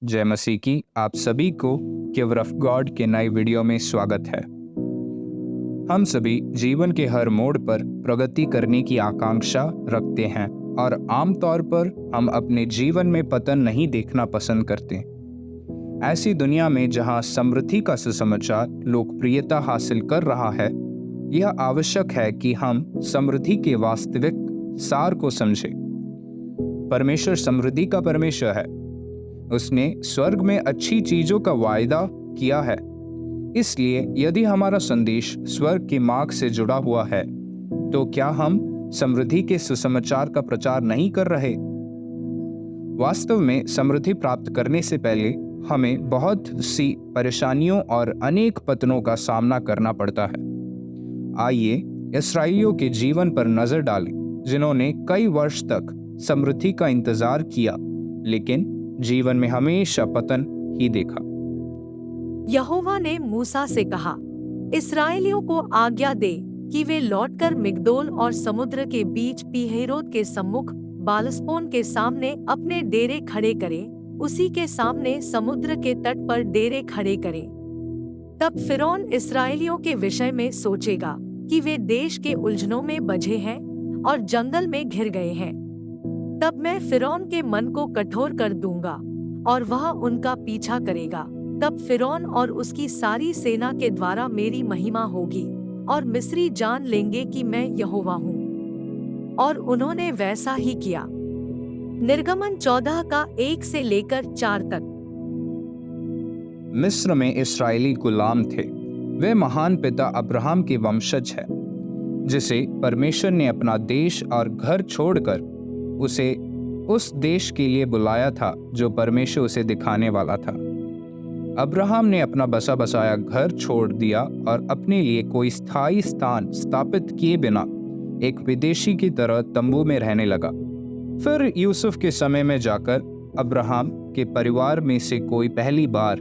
जय मसीह की आप सभी को गिवर ऑफ गॉड के नए वीडियो में स्वागत है। हम सभी जीवन के हर मोड़ पर प्रगति करने की आकांक्षा रखते हैं और आमतौर पर हम अपने जीवन में पतन नहीं देखना पसंद करते। ऐसी दुनिया में जहां समृद्धि का सुसमाचार लोकप्रियता हासिल कर रहा है, यह आवश्यक है कि हम समृद्धि के वास्तविक सार को समझें। परमेश्वर समृद्धि का परमेश्वर है। उसने स्वर्ग में अच्छी चीजों का वायदा किया है। इसलिए यदि हमारा संदेश स्वर्ग के मार्ग से जुड़ा हुआ है, तो क्या हम समृद्धि के सुसमाचार का प्रचार नहीं कर रहे? वास्तव में समृद्धि प्राप्त करने से पहले हमें बहुत सी परेशानियों और अनेक पतनों का सामना करना पड़ता है। आइए इस्राएलियों के जीवन पर नजर डालें, जिन्होंने कई वर्ष तक समृद्धि का इंतजार किया, लेकिन जीवन में हमेशा पतन ही देखा। यहोवा ने मूसा से कहा, इस्राएलियों को आज्ञा दे कि वे लौटकर मिग्दोल और समुद्र के बीच पीहेरोत के सम्मुख बालस्पोन के सामने अपने डेरे खड़े करें, उसी के सामने समुद्र के तट पर डेरे खड़े करें। तब फिरौन इस्राएलियों के विषय में सोचेगा कि वे देश के उलझनों में बझे हैं और जंगल में घिर गए हैं। तब मैं फिरौन के मन को कठोर कर दूंगा और वह उनका पीछा करेगा। तब फिरौन और उसकी सारी सेना के द्वारा मेरी महिमा होगी और मिस्री जान लेंगे कि मैं यहोवा हूँ। और उन्होंने वैसा ही किया। निर्गमन 14 का 1 से लेकर 4 तक। मिस्र में इस्राएली गुलाम थे। वे महान पिता अब्राहम के वंशज है, जिसे परमेश्वर ने अपना देश और घर छोड़कर उसे उस देश के लिए बुलाया था जो परमेश्वर उसे दिखाने वाला था। अब्राहम ने अपना बसा बसाया घर छोड़ दिया और अपने लिए कोई स्थायी स्थान स्थापित किए बिना एक विदेशी की तरह तंबू में रहने लगा। फिर यूसुफ के समय में जाकर अब्राहम के परिवार में से कोई पहली बार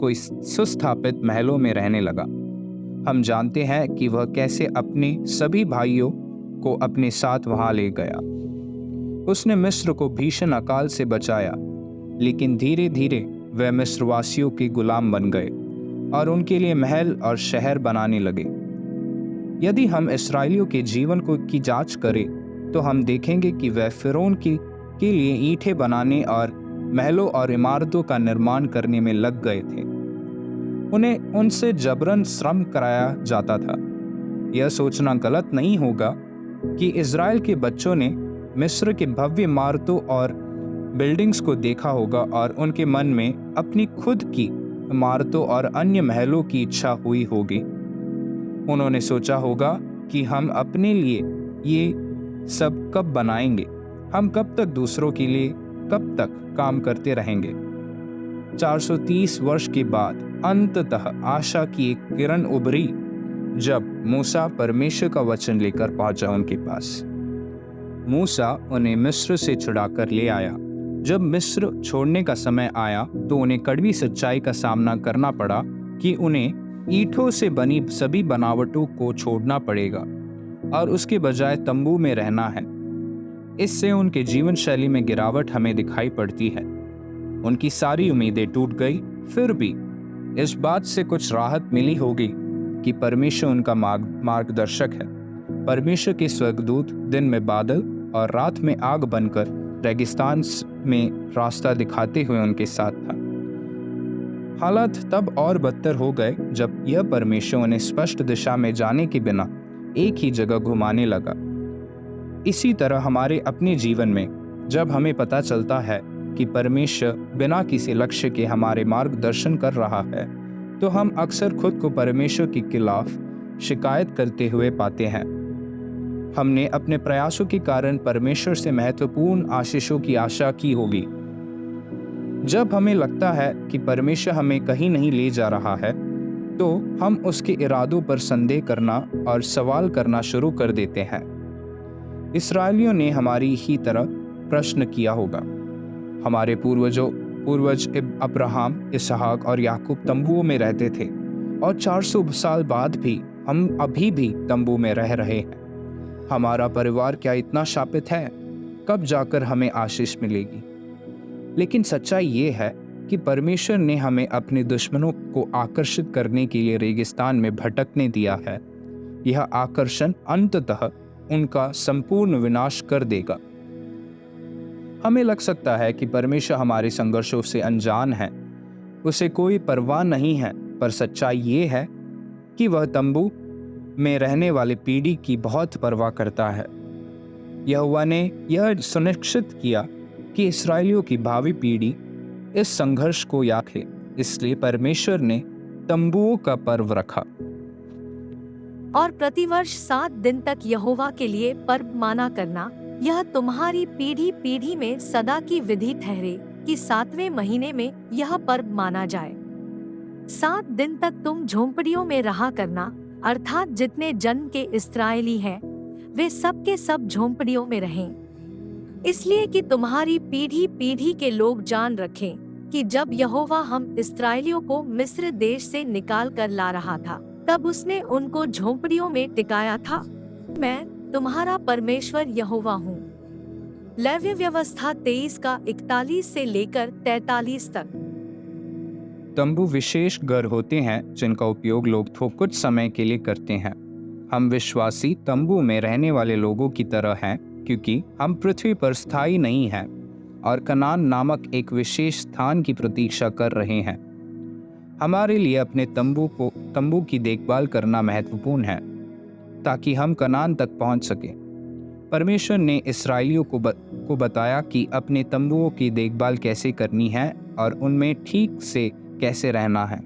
कोई सुस्थापित महलों में रहने लगा। हम जानते हैं कि वह कैसे अपने सभी भाइयों को अपने साथ वहां ले गया। उसने मिस्र को भीषण अकाल से बचाया, लेकिन धीरे धीरे वे मिस्रवासियों के गुलाम बन गए और उनके लिए महल और शहर बनाने लगे। यदि हम इस्राएलियों के जीवन की जांच करें, तो हम देखेंगे कि वे फिरौन के लिए ईंटें बनाने और महलों और इमारतों का निर्माण करने में लग गए थे। उन्हें उनसे जबरन श्रम कराया जाता था। यह सोचना गलत नहीं होगा कि इज़राइल के बच्चों ने मिस्र के भव्य इमारतों और बिल्डिंग्स को देखा होगा और उनके मन में अपनी खुद की इमारतों और अन्य महलों की इच्छा हुई होगी। उन्होंने सोचा होगा कि हम अपने लिए ये सब कब बनाएंगे, हम कब तक दूसरों के लिए कब तक काम करते रहेंगे। 430 वर्ष के बाद अंततः आशा की एक किरण उभरी जब मूसा परमेश्वर का वचन लेकर पहुंचा उनके पास। मूसा उन्हें मिस्र से छुड़ाकर ले आया। जब मिस्र छोड़ने का समय आया, तो उन्हें कड़वी सच्चाई का सामना करना पड़ा कि उन्हें ईंटों से बनी सभी बनावटों को छोड़ना पड़ेगा और उसके बजाय तंबू में रहना है। इससे उनके जीवन शैली में गिरावट हमें दिखाई पड़ती है। उनकी सारी उम्मीदें टूट गई। फिर भी इस बात से कुछ राहत मिली होगी कि परमेश्वर उनका मार्गदर्शक है। परमेश्वर के स्वर्गदूत दिन में बादल और रात में आग बनकर रेगिस्तान में रास्ता दिखाते हुए उनके साथ था। हालात तब और बदतर हो गए जब यह परमेश्वर उन्हें स्पष्ट दिशा में जाने के बिना एक ही जगह घुमाने लगा। इसी तरह हमारे अपने जीवन में जब हमें पता चलता है कि परमेश्वर बिना किसी लक्ष्य के हमारे मार्गदर्शन कर रहा है, तो हम अक्सर खुद को परमेश्वर के खिलाफ शिकायत करते हुए पाते हैं। हमने अपने प्रयासों के कारण परमेश्वर से महत्वपूर्ण आशीषों की आशा की होगी। जब हमें लगता है कि परमेश्वर हमें कहीं नहीं ले जा रहा है, तो हम उसके इरादों पर संदेह करना और सवाल करना शुरू कर देते हैं। इस्राएलियों ने हमारी ही तरह प्रश्न किया होगा। हमारे पूर्वज अब्राहम, इसहाक और याकूब तंबुओं में रहते थे और 400 साल बाद भी हम अभी भी तंबू में रह रहे हैं। हमारा परिवार क्या इतना शापित है? कब जाकर हमें आशीष मिलेगी? लेकिन सच्चाई ये है कि परमेश्वर ने हमें अपने दुश्मनों को आकर्षित करने के लिए रेगिस्तान में भटकने दिया है। यह आकर्षण अंततः उनका संपूर्ण विनाश कर देगा। हमें लग सकता है कि परमेश्वर हमारे संघर्षों से अनजान है, उसे कोई परवाह नहीं है, पर सच्चाई ये है कि वह तंबू में रहने वाले पीढ़ी की बहुत परवाह करता है। यहोवा ने यह सुनिश्चित किया कि इस्राएलियों की भावी पीढ़ी इस संघर्ष को याद रखे, इसलिए परमेश्वर ने तंबुओं का पर्व रखा और प्रतिवर्ष 7 दिन तक यहोवा के लिए पर्व माना करना, यह तुम्हारी पीढ़ी पीढ़ी में सदा की विधि ठहरे कि 7वें महीने में यह पर्व माना जाए। 7 दिन तक तुम झोंपड़ियों में रहा करना, अर्थात जितने जन्म के इस्राएली हैं वे सब के सब झोंपड़ियों में रहें, इसलिए कि तुम्हारी पीढ़ी पीढ़ी के लोग जान रखें कि जब यहोवा हम इस्राएलियों को मिस्र देश से निकाल कर ला रहा था, तब उसने उनको झोंपड़ियों में टिकाया था। मैं तुम्हारा परमेश्वर यहोवा हूँ। लेव्य व्यवस्था 23 का 41 से लेकर 43 तक। तंबू विशेष घर होते हैं जिनका उपयोग लोग कुछ समय के लिए करते हैं। हम विश्वासी तंबू में रहने वाले लोगों की तरह हैं, क्योंकि हम पृथ्वी पर स्थायी नहीं हैं और कनान नामक एक विशेष स्थान की प्रतीक्षा कर रहे हैं। हमारे लिए अपने तंबू की देखभाल करना महत्वपूर्ण है ताकि हम कनान तक पहुंच सकें। परमेश्वर ने इस्राएलियों को बताया कि अपने तंबुओं की देखभाल कैसे करनी है और उनमें ठीक से कैसे रहना है।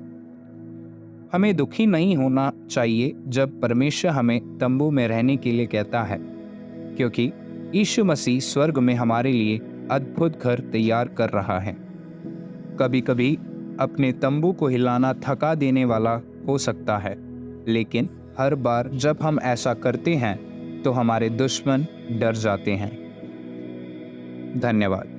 हमें दुखी नहीं होना चाहिए जब परमेश्वर हमें तंबू में रहने के लिए कहता है, क्योंकि यीशु मसीह स्वर्ग में हमारे लिए अद्भुत घर तैयार कर रहा है। कभी कभी अपने तंबू को हिलाना थका देने वाला हो सकता है, लेकिन हर बार जब हम ऐसा करते हैं तो हमारे दुश्मन डर जाते हैं। धन्यवाद।